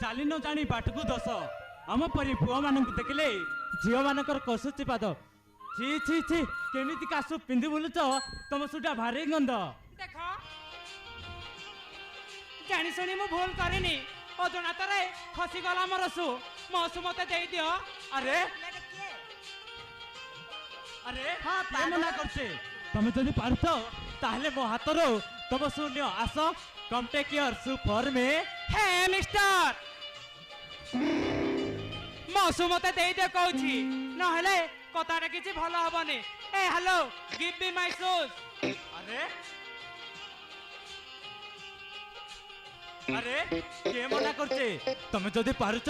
चाली न जानी बाटकू दस आम परी पुआ मान देखले झील मानकर कसुची पाद छी छी छी केमिति कासु पिंधि बुलुच तुम सुटा भारी गंध देख जानी शुणी मु भूल करिनी अजनातर खसीगला मोर सु मो सु मते दे दियो। अरे अरे ये मना करछे तुम जदि पारछ ताहले मो हातरो तुम शून्य आस come take your shoe for me. Hey mister मसु मते दे दे कहूची नहले कथाटा किछि भल हबनी। ए hello give me my shoes. अरे अरे के मना करछे तुम जदि पारुछ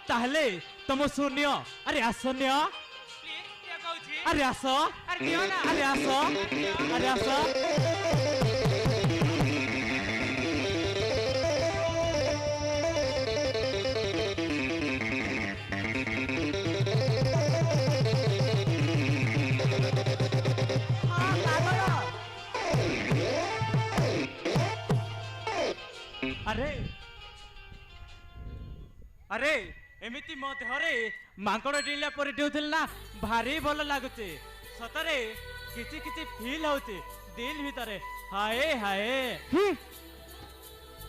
ताहले तुम शून्य अरे आसन्य प्लीज के कहूची अरे आस अरे दियो ना अरे आस अरे आस अरे अरे एमिति मो देहरे मांकड़ डिला पर डेउथिल ना भारी भल लागुचे सतरे किछि किछि फील होचे दिल भीतरे हाय हाय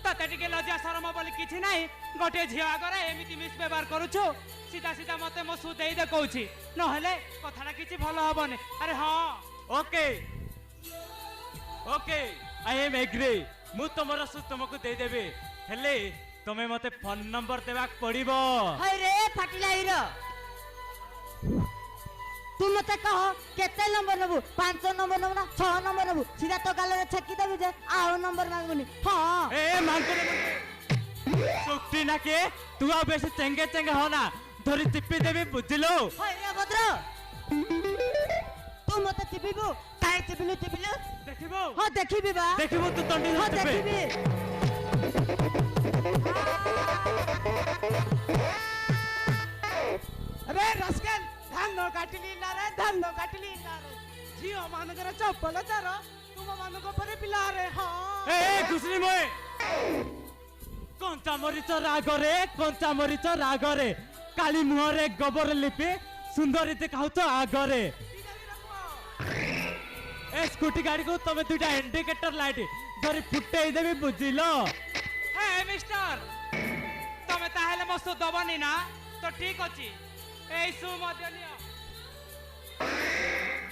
तते टिके लज्जा शरम बोली किछि नाही गोटे झिया आगरे एमिति मिस व्यवहार करूछु सीधा सीधा मते मो सु देई दे कहूची नहले कथाटा किछि भल हबनी। अरे हां okay okay I am agree मु तुमर सु तुमको दे देबे हेले तुमे मते फोन नंबर देबाक पड़िबो। हाय रे फाटिला हिरो तू मते कह केते नंबर नबु 5 नंबर नबु ना 6 नंबर नबु सीधा तो गाले छक्की देबी जे आउ नंबर मांगबनी। हां ए मांगरे सुक्ति ना के तू आ बेसी चंगे चंगे हो ना धरी टिप्पी देबी बुझिलो। हाय रे भद्र तू मते टिपिबु काहे टिपिलु देखिबो हां देखिबी बा देखिबो तू तंडी हां टिप्पे देखिबी। अरे रस्कल धान काटली ना रे झियो मानकर चप्पल तार तुम मानको परे पिला रे। हां ए खुसरी मोय कंचा मरीच रागरे काली मुहरे गोबर लिपि सुंदर देखाउ तो आगरे ए स्कूटी गाड़ी को तमे दुटा इंडिकेटर लाइट धरी फुटई देबी बुझिलो। हे मिस्टर तमे ताहेले मस्तो दबनी ना तो ठीक अछि एई सु मध्य नियो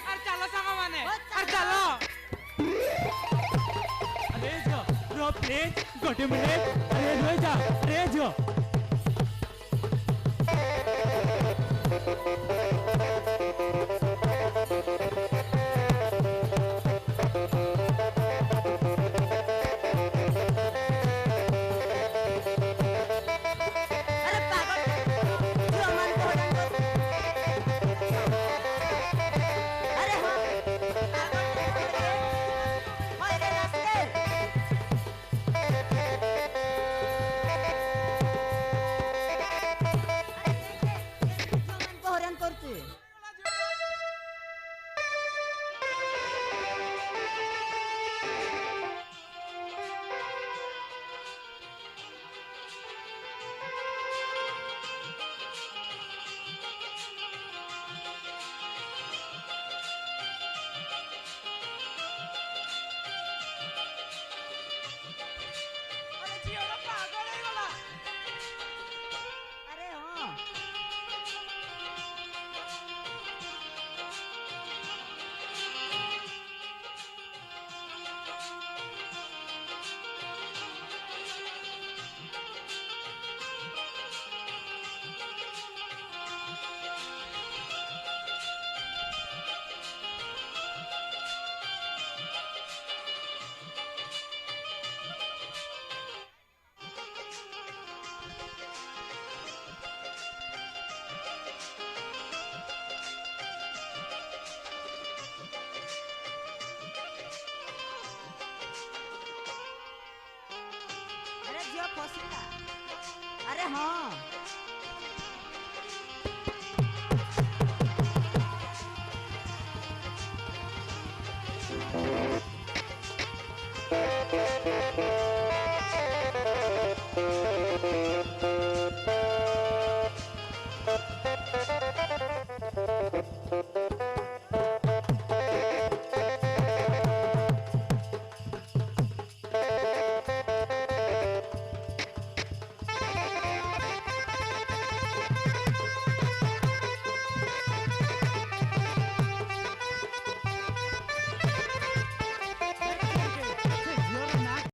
अरे चलो संग माने अरे चलो अरे जो प्लीज गोटे मिनट अरे जा अरे जो ହଁ